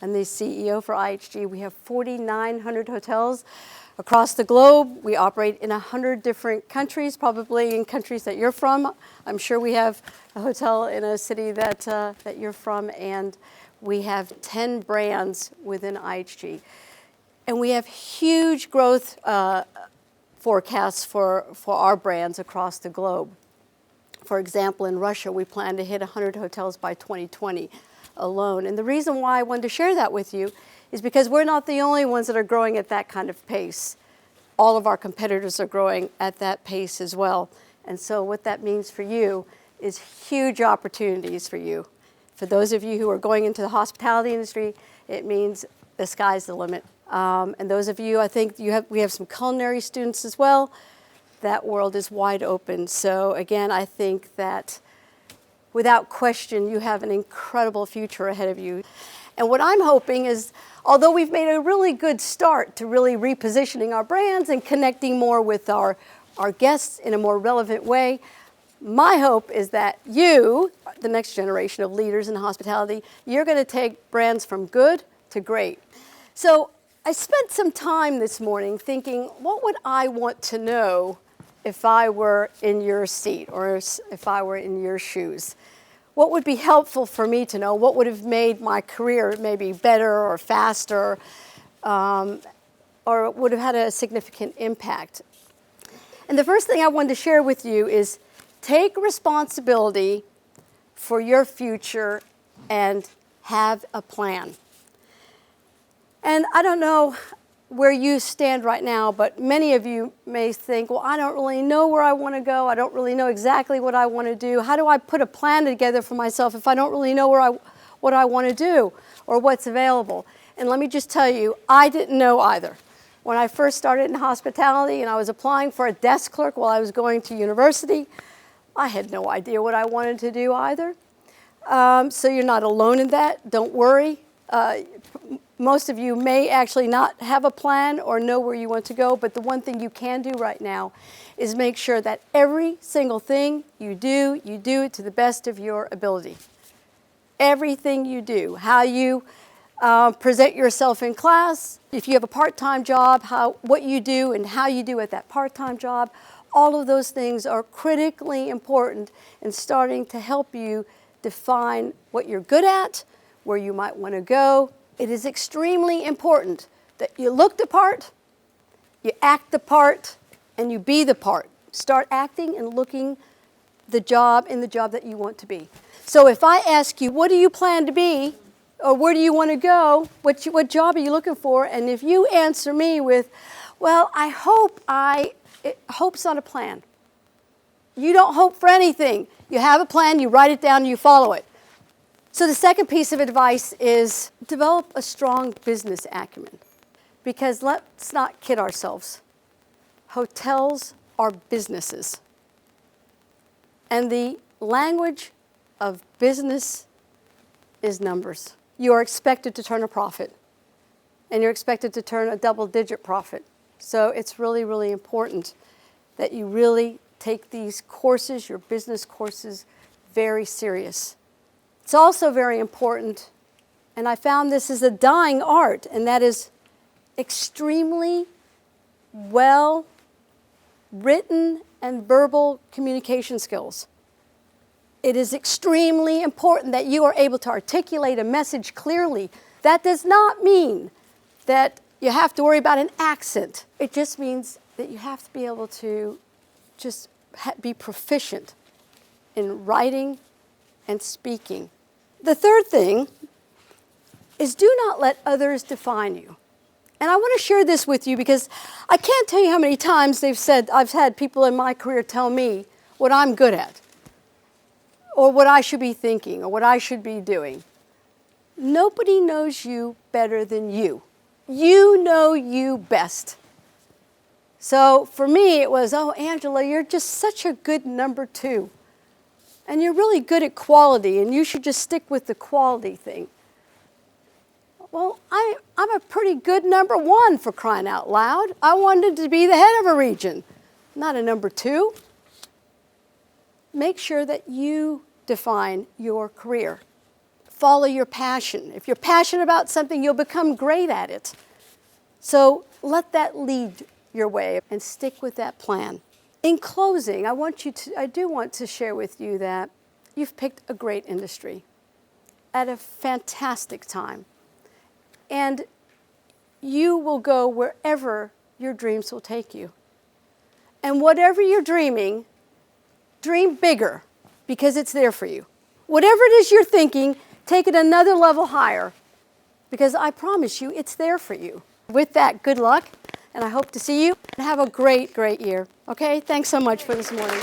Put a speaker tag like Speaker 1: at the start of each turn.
Speaker 1: I'm the CEO for IHG. We have 4,900 hotels across the globe. We operate in 100 different countries, probably in countries that you're from. I'm sure we have a hotel in a city that you're from, and we have 10 brands within IHG. And we have huge growth forecasts for our brands across the globe. For example, in Russia, we plan to hit 100 hotels by 2020 alone. And the reason why I wanted to share that with you is because we're not the only ones that are growing at that kind of pace. All of our competitors are growing at that pace as well. And so what that means for you is huge opportunities for you. For those of you who are going into the hospitality industry, it means the sky's the limit. And those of you, I think we have some culinary students as well. That world is wide open. So again, I think that without question, you have an incredible future ahead of you. And what I'm hoping is, although we've made a really good start to really repositioning our brands and connecting more with our guests in a more relevant way, my hope is that you, the next generation of leaders in hospitality, you're going to take brands from good to great. So I spent some time this morning thinking, what would I want to know if I were in your seat or if I were in your shoes? What would be helpful for me to know? What would have made my career maybe better or faster, or would have had a significant impact? And the first thing I wanted to share with you is take responsibility for your future and have a plan. And I don't know where you stand right now, but many of you may think, well, I don't really know where I want to go. I don't really know exactly what I want to do. How do I put a plan together for myself if I don't really know what I want to do or what's available? And let me just tell you, I didn't know either. When I first started in hospitality and I was applying for a desk clerk while I was going to university, I had no idea what I wanted to do either. So you're not alone in that. Don't worry. Most of you may actually not have a plan or know where you want to go, but the one thing you can do right now is make sure that every single thing you do it to the best of your ability. Everything you do, how you present yourself in class, if you have a part-time job, what you do and how you do at that part-time job, all of those things are critically important in starting to help you define what you're good at, where you might want to go. It is extremely important that you look the part, you act the part, and you be the part. Start acting and looking the job that you want to be. So if I ask you, what do you plan to be, or where do you want to go, what job are you looking for, and if you answer me with, well, hope's not a plan. You don't hope for anything. You have a plan, you write it down, and you follow it. So the second piece of advice is develop a strong business acumen, because let's not kid ourselves. Hotels are businesses. And the language of business is numbers. You are expected to turn a profit, and you're expected to turn a double-digit profit. So it's really, really important that you really take these courses, your business courses, very serious. It's also very important, and I found this is a dying art, and that is extremely well written and verbal communication skills. It is extremely important that you are able to articulate a message clearly. That does not mean that you have to worry about an accent. It just means that you have to be able to just be proficient in writing and speaking. The third thing is do not let others define you. And I want to share this with you because I can't tell you how many times I've had people in my career tell me what I'm good at, or what I should be thinking, or what I should be doing. Nobody knows you better than you. You know you best. So for me, it was, oh, Angela, you're just such a good number 2. And you're really good at quality, and you should just stick with the quality thing. Well, I'm a pretty good number 1, for crying out loud. I wanted to be the head of a region, not a number 2. Make sure that you define your career. follow your passion. If you're passionate about something, you'll become great at it. So let that lead your way and stick with that plan. In closing, I do want to share with you that you've picked a great industry at a fantastic time. And you will go wherever your dreams will take you. And whatever you're dreaming, dream bigger because it's there for you. Whatever it is you're thinking, take it another level higher because I promise you it's there for you. With that, good luck, and I hope to see you and have a great, great year. Okay? Thanks so much for this morning.